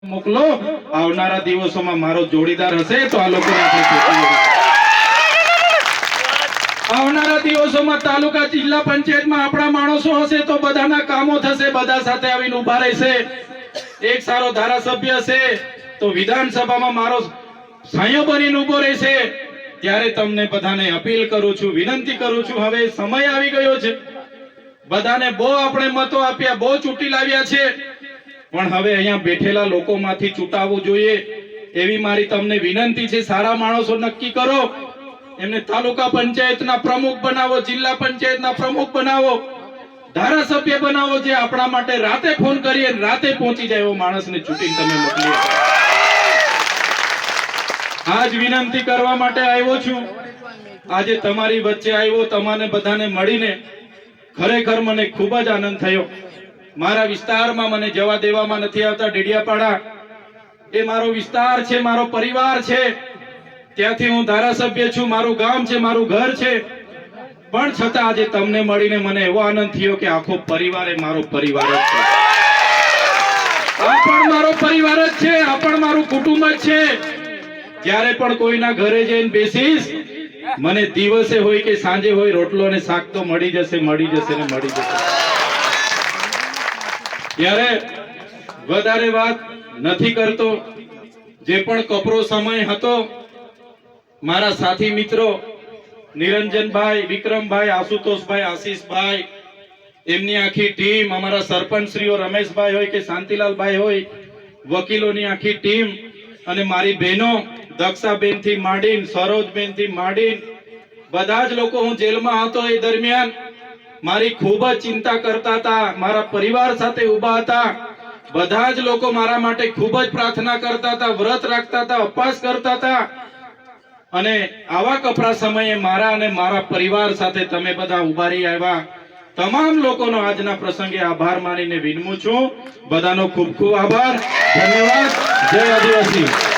મોકલો આવનારા દિવસોમાં મારો જોડીદાર હશે તો આ લોકોને આપણે આવનારા દિવસોમાં તાલુકા જિલ્લા પંચાયતમાં આપણા માણસો હશે તો બધાના કામો થશે, બધા સાથે આવીને ઉભા રહેશે. એક સારો ધારાસભ્ય હશે તો વિધાનસભામાં મારો સાયો બનીને ઉભો રહેશે. ત્યારે તમને બધાને અપીલ કરું છું, વિનંતી કરું છું, હવે સમય આવી ગયો છે. બધાને બહુ આપણે મતો આપ્યા, બહુ ચૂંટી લાવ્યા છે, પણ હવે અહીંયા બેઠેલા લોકોમાંથી ચૂંટાવવું જોઈએ એવી મારી તમને વિનંતી છે. સારા માણસો નક્કી કરો, એમને તાલુકા પંચાયતના પ્રમુખ બનાવો, જિલ્લા પંચાયતના પ્રમુખ બનાવો, ધારાસભ્ય બનાવો, જે આપણા માટે રાતે ફોન કરીએ રાતે પહોંચી જાય એવો માણસને ચૂંટીને તમે મોકલી. આજ વિનંતી કરવા માટે આવ્યો છું. આજે તમારી વચ્ચે આવ્યો, તમને બધાને મળીને ખરેખર મને ખૂબ જ આનંદ થયો. મારા વિસ્તારમાં મને જવા દેવામાં નથી આવતા. ડેડિયાપાડા એ મારો વિસ્તાર છે, મારો પરિવાર છે, ત્યાંથી હું ધારાસભ્ય છું, મારું ગામ છે, મારું ઘર છે, પણ છતાં આજે તમને મળીને મને એવો આનંદ થયો કે આખો પરિવાર એ મારો પરિવાર જ છે. આ પણ મારો પરિવાર જ છે, આ પણ મારું કુટુંબ જ છે. જ્યારે પણ કોઈના ઘરે જઈને બેસીશ, મને દિવસે હોય કે સાંજે હોય રોટલો અને શાક તો મળી જશે, મળી જશે ને મળી જશે. ત્યારે વધારે વાત નથી કરતો. જે પણ કપરો સમય હતો, મારા સાથી મિત્રો નિરંજનભાઈ, વિક્રમભાઈ, આશુતોષભાઈ, આશીષભાઈ, એમની આખી ટીમ, અમારા સરપંચશ્રીઓ રમેશભાઈ હોય કે શાંતિલાલભાઈ હોય, વકીલોની આખી ટીમ, અને મારી બહેનો દક્ષાબેન થી માંડીને સરોજબેન થી માંડીને બધા જ લોકો, હું જેલમાં હતો એ દરમિયાન મારી ખૂબ જ ચિંતા કરતા હતા, મારા પરિવાર સાથે ઉભા હતા. બધા જ લોકો મારા માટે ખૂબ જ પ્રાર્થના કરતા હતા, વ્રત રાખતા હતા, ઉપવાસ કરતા હતા. અને આવા કપરા સમયે મારા અને મારા પરિવાર સાથે તમે બધા ઉભા રહી આવ્યા. તમામ લોકોનો આજના પ્રસંગે આભાર માનીને વિનમું છું. બધાનો ખૂબ ખૂબ આભાર, ધન્યવાદ. જય આદિવાસી.